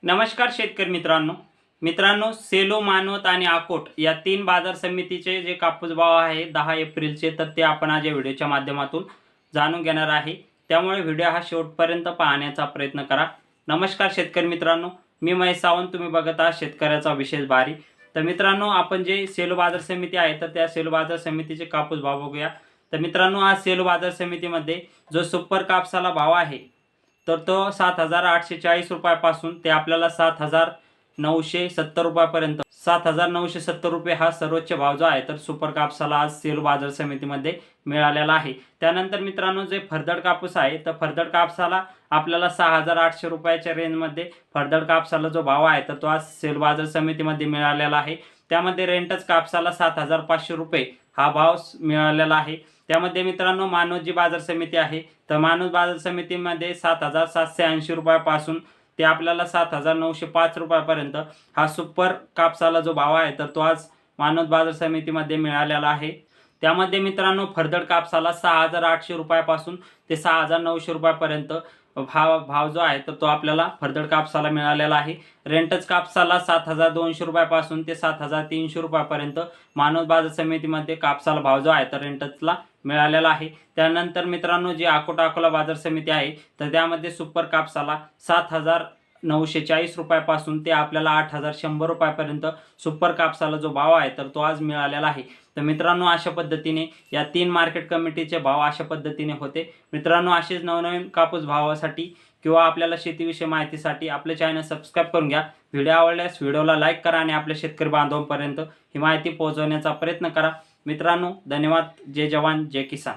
नमस्कार शेतकरी मित्रांनो सेलो, मानवत आणि अकोट या तीन बाजार समितीचे जे कापूस भाव आहे 10 एप्रिलचे, तर ते आपण आज या व्हिडिओच्या माध्यमातून जाणून घेणार आहे। त्यामुळे व्हिडिओ हा शेवटपर्यंत पाहण्याचा प्रयत्न करा। नमस्कार शेतकरी मित्रांनो, मी महेश सावंत, तुम्ही बघत आहात शेतकऱ्याचा विशेष बारी। तर मित्रांनो, आपण जे सेलो बाजार समिती आहे तर त्या सेलो बाजार समितीचे कापूस भाव बघूया। तर मित्रांनो, आज सेलो बाजार समितीमध्ये जो सुपर कापसाला भाव आहे तर तो 7,840 रुपयापासून ते आपल्याला 7,970 रुपयापर्यंत, 7,970 रुपये हा सर्वोच्च भाव जो आहे तर सुपर कापसाला आज सेलो बाजार समितीमध्ये मिळालेला आहे। त्यानंतर मित्रांनो, जे फरदड कापूस आहे तर फरदड कापसाला आपल्याला 6,800 रुपयाच्या रेंजमध्ये फरदड कापसाला जो भाव आहे तर तो आज सेलो बाजार समितीमध्ये मिळालेला आहे। त्यामध्ये रेंटच कापसाला 7,500 रुपये हा भाव मिळालेला आहे। त्यामध्ये मित्रांनो, मानवत जी बाजार समिती आहे तर मानवत बाजार समितीमध्ये 7,780 रुपयापासून ते आपल्याला 7,905 रुपयापर्यंत हा सुपर कापसाला जो भाव आहे तर तो आज मानवत बाजार समितीमध्ये मिळालेला आहे। त्यामध्ये मित्रांनो, फरदड कापसाला 6,800 रुपयापासून ते 6,900 रुपयापर्यंत भाव जो आहे तर तो आपल्याला फरदड कापसाला मिळालेला आहे। रेंटच कापसाला 7,200 रुपयापासून ते 7,300 रुपयापर्यंत मानवत बाजार समितीमध्ये कापसाला भाव जो आहे तर रेंटचला मिळालेला आहे। त्यानंतर मित्रांनो, जी अकोला बाजार समिती आहे तर त्यामध्ये सुपर कापसाला 7,940 रुपयापासून ते आपल्याला 8,100 रुपयापर्यंत सुपर कापसाला जो भाव आहे तर तो आज मिळालेला आहे। तर मित्रांनो, अशा पद्धतीने या तीन मार्केट कमिटीचे भाव अशा पद्धतीने होते। मित्रांनो, असेच नवनवीन कापूस भावासाठी किंवा आपल्याला शेतीविषयी माहितीसाठी आपले चॅनल सबस्क्राईब करून घ्या। व्हिडिओ आवडल्यास व्हिडिओला लाईक करा आणि आपल्या शेतकरी बांधवांपर्यंत ही माहिती पोहोचवण्याचा प्रयत्न करा। मित्रांनो, धन्यवाद। जय जवान जय किसान।